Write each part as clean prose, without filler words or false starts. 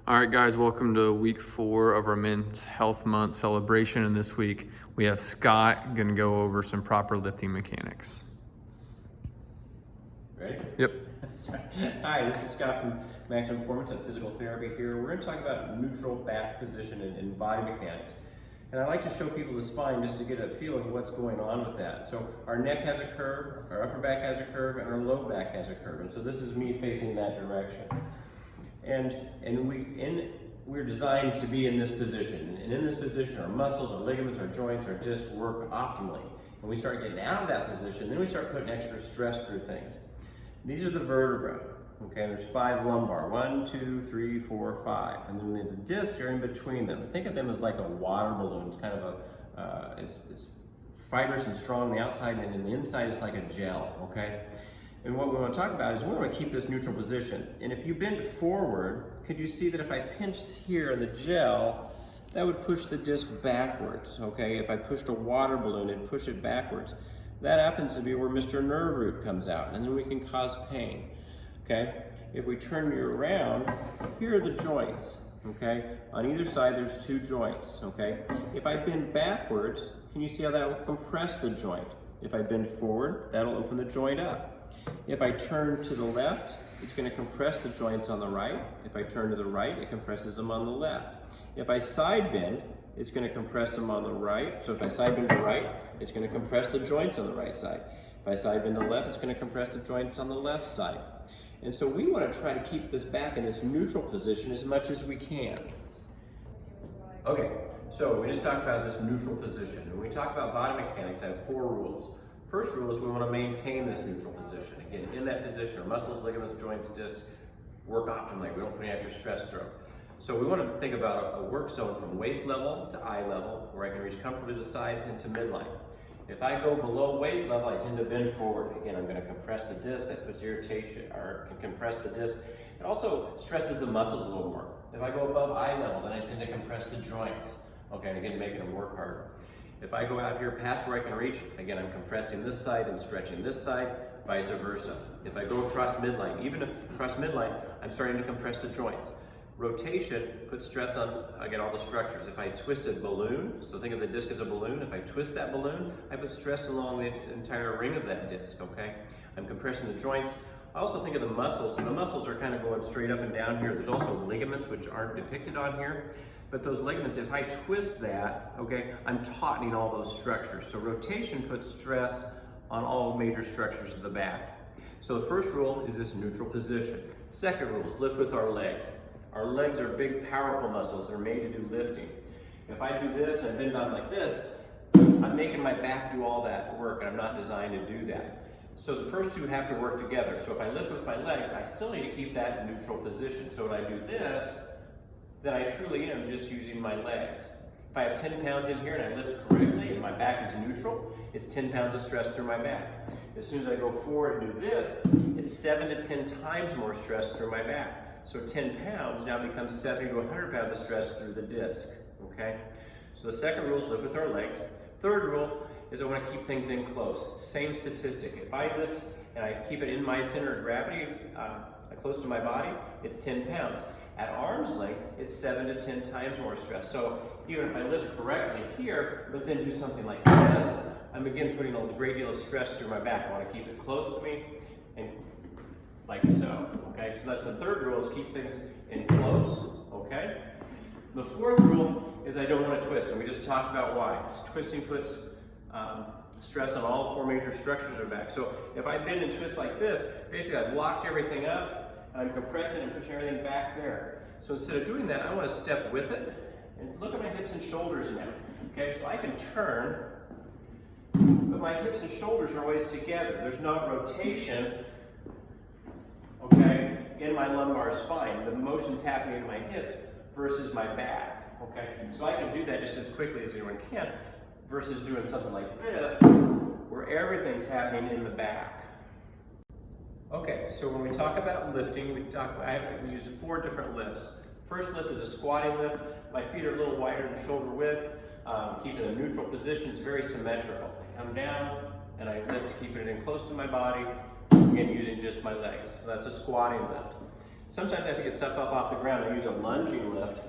All right, guys, welcome to week 4 of our Men's Health Month celebration. And this week we have Scott going to go over some proper lifting mechanics. Ready? Yep. Hi, this is Scott from Maximum Performance and Physical Therapy here. We're going to talk about neutral back position and body mechanics. And I like to show people the spine just to get a feel of what's going on with that. So our neck has a curve, our upper back has a curve, and our low back has a curve. And so this is me facing that direction. And we're designed to be in this position. And in this position, our muscles, our ligaments, our joints, our discs work optimally. And we start getting out of that position, then we start putting extra stress through things. These are the vertebrae. Okay, there's 5 lumbar. 1, 2, 3, 4, 5. And then the discs are in between them. Think of them as like a water balloon. It's kind of it's fibrous and strong on the outside, and in the inside it's like a gel, okay? And what we want to talk about is we want to keep this neutral position. And if you bend forward, could you see that if I pinch here in the gel, that would push the disc backwards, okay? If I pushed a water balloon, it'd push it backwards. That happens to be where Mr. Nerve Root comes out, and then we can cause pain, okay? If we turn you around, here are the joints, okay? On either side, there's 2 joints, okay? If I bend backwards, can you see how that will compress the joint? If I bend forward, that'll open the joint up. If I turn to the left, it's going to compress the joints on the right. If I turn to the right, it compresses them on the left. If I side bend, it's going to compress them on the right. So if I side bend to the right, it's going to compress the joints on the right side. If I side bend to the left, it's going to compress the joints on the left side. And so we want to try to keep this back in this neutral position as much as we can. Okay, so we just talked about this neutral position. When we talk about body mechanics, I have 4 rules. First rule is we want to maintain this neutral position. Again, in that position, our muscles, ligaments, joints, discs work optimally. We don't put any extra stress through them. So we want to think about a work zone from waist level to eye level, where I can reach comfortably to the sides and to midline. If I go below waist level, I tend to bend forward. Again, I'm going to compress the disc. That puts irritation, or can compress the disc. It also stresses the muscles a little more. If I go above eye level, then I tend to compress the joints. Okay, and again, making them work harder. If I go out here past where I can reach, again, I'm compressing this side and stretching this side, vice versa. If I go across midline, even across midline, I'm starting to compress the joints. Rotation puts stress on, again, all the structures. If I twist a balloon, so think of the disc as a balloon, if I twist that balloon, I put stress along the entire ring of that disc, okay? I'm compressing the joints. I also think of the muscles, and the muscles are kind of going straight up and down here. There's also ligaments, which aren't depicted on here. But those ligaments, if I twist that, okay, I'm tautening all those structures. So rotation puts stress on all major structures of the back. So the first rule is this neutral position. Second rule is lift with our legs. Our legs are big, powerful muscles. They're made to do lifting. If I do this and I bend down like this, I'm making my back do all that work, and I'm not designed to do that. So the first 2 have to work together. So if I lift with my legs, I still need to keep that neutral position. So when I do this, then I truly am just using my legs. If I have 10 pounds in here and I lift correctly and my back is neutral, it's 10 pounds of stress through my back. As soon as I go forward and do this, it's 7 to 10 times more stress through my back. So 10 pounds now becomes 70 to 100 pounds of stress through the disc, okay? So the second rule is lift with our legs. Third rule is I want to keep things in close. Same statistic. If I lift and I keep it in my center of gravity, close to my body, it's 10 pounds. At arm's length, it's 7 to 10 times more stress. So even if I lift correctly here, but then do something like this, I'm again putting a great deal of stress through my back. I want to keep it close to me, and like so, okay? So that's the third rule, is keep things in close, okay? The fourth rule is I don't want to twist, and we just talked about why. Twisting puts stress on all 4 major structures of the back. So if I bend and twist like this, basically I've locked everything up, I'm compressing and pushing everything back there. So instead of doing that, I want to step with it and look at my hips and shoulders now. Okay, so I can turn, but my hips and shoulders are always together. There's no rotation, okay, in my lumbar spine. The motion's happening in my hips versus my back, okay? So I can do that just as quickly as anyone can versus doing something like this, where everything's happening in the back. Okay, so when we talk about lifting, we use 4 different lifts. First lift is a squatting lift. My feet are a little wider than shoulder width. Keeping a neutral position, it's very symmetrical. I come down and I lift, keeping it in close to my body, again using just my legs. So that's a squatting lift. Sometimes I have to get stuff up off the ground. I use a lunging lift.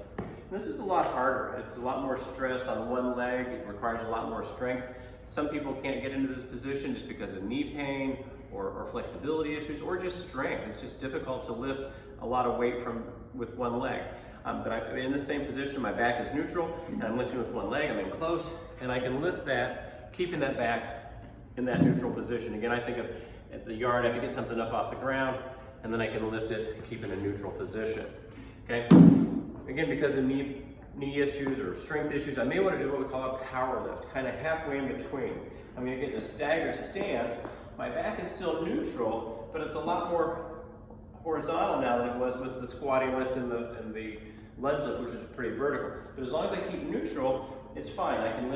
This is a lot harder. It's a lot more stress on one leg. It requires a lot more strength. Some people can't get into this position just because of knee pain or flexibility issues or just strength. It's just difficult to lift a lot of weight with one leg. But I'm in the same position. My back is neutral and I'm lifting with one leg. I'm in close and I can lift that, keeping that back in that neutral position. Again, I think of at the yard, I have to get something up off the ground and then I can lift it and keep it in a neutral position. Okay. Again, because of knee issues or strength issues, I may want to do what we call a power lift, kind of halfway in between. I'm going to get in a staggered stance. My back is still neutral, but it's a lot more horizontal now than it was with the squatting lift and the lunge lift, which is pretty vertical. But as long as I keep neutral, it's fine. I can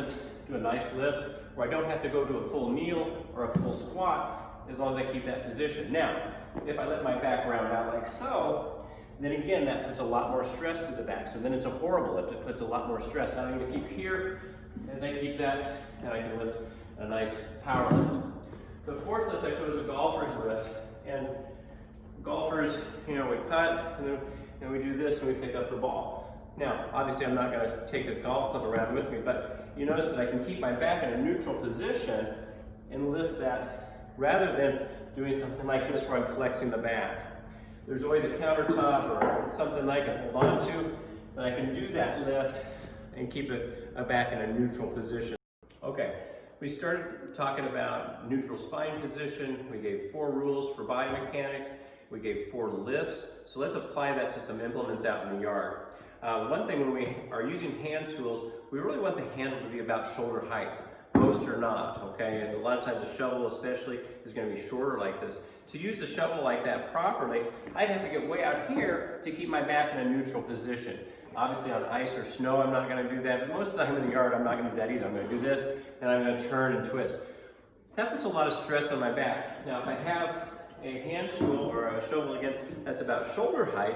do a nice lift where I don't have to go to a full kneel or a full squat as long as I keep that position. Now, if I let my back round out like so, then again, that puts a lot more stress to the back. So then it's a horrible lift. It puts a lot more stress. I'm going to keep here as I keep that, and I can lift a nice power lift. The fourth lift I showed is a golfer's lift. And golfers, we putt, and then we do this and we pick up the ball. Now, obviously I'm not going to take a golf club around with me, but you notice that I can keep my back in a neutral position and lift that rather than doing something like this where I'm flexing the back. There's always a countertop or something I can hold on to, but I can do that lift and keep it back in a neutral position. Okay, we started talking about neutral spine position. We gave 4 rules for body mechanics. We gave 4 lifts. So let's apply that to some implements out in the yard. One thing when we are using hand tools, we really want the handle to be about shoulder height. Most are not, okay? And a lot of times a shovel especially is going to be shorter like this. To use the shovel like that properly, I'd have to get way out here to keep my back in a neutral position. Obviously on ice or snow I'm not going to do that, but most of the time in the yard I'm not going to do that either. I'm going to do this and I'm going to turn and twist. That puts a lot of stress on my back. Now if I have a hand tool or a shovel again that's about shoulder height,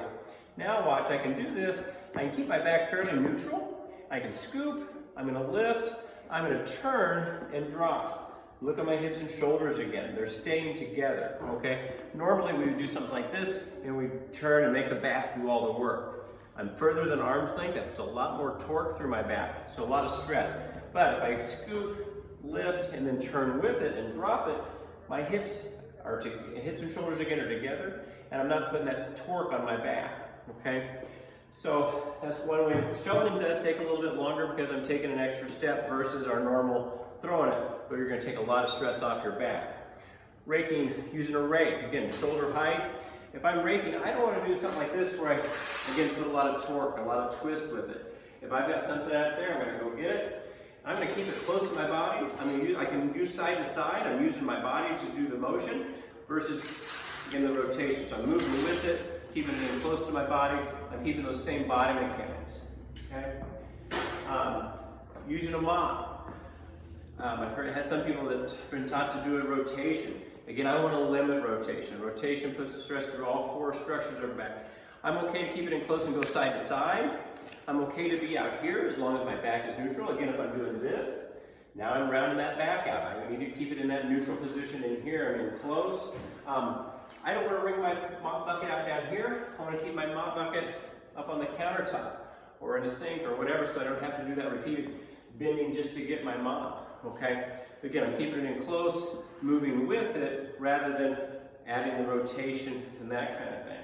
now watch, I can do this, I can keep my back fairly neutral, I can scoop, I'm going to lift, I'm going to turn and drop. Look at my hips and shoulders again. They're staying together, okay? Normally we would do something like this and we turn and make the back do all the work. I'm further than arm's length. That puts a lot more torque through my back, so a lot of stress. But if I scoop, lift, and then turn with it and drop it, my hips and shoulders again are together and I'm not putting that torque on my back, okay? So that's one way. Shoveling does take a little bit longer because I'm taking an extra step versus our normal throwing it, but you're going to take a lot of stress off your back. Raking, using a rake, again, shoulder height. If I'm raking, I don't want to do something like this where I, again, put a lot of torque, a lot of twist with it. If I've got something out there, I'm going to go get it. I'm going to keep it close to my body. I can use side to side. I'm using my body to do the motion versus, again, the rotation. So I'm moving with it, keeping it in close to my body. I'm keeping those same body mechanics, okay? Using a mop. I've had some people that have been taught to do a rotation. Again, I want to limit rotation. Rotation puts stress through all 4 structures of our back. I'm okay to keep it in close and go side to side. I'm okay to be out here as long as my back is neutral. Again, if I'm doing this, now I'm rounding that back out. I need to keep it in that neutral position in here. I'm in close. I don't want to bring my mop bucket out down here. I want to keep my mop bucket up on the countertop or in a sink or whatever so I don't have to do that repeated bending just to get my mop, okay? Again, I'm keeping it in close, moving with it rather than adding the rotation and that kind of thing.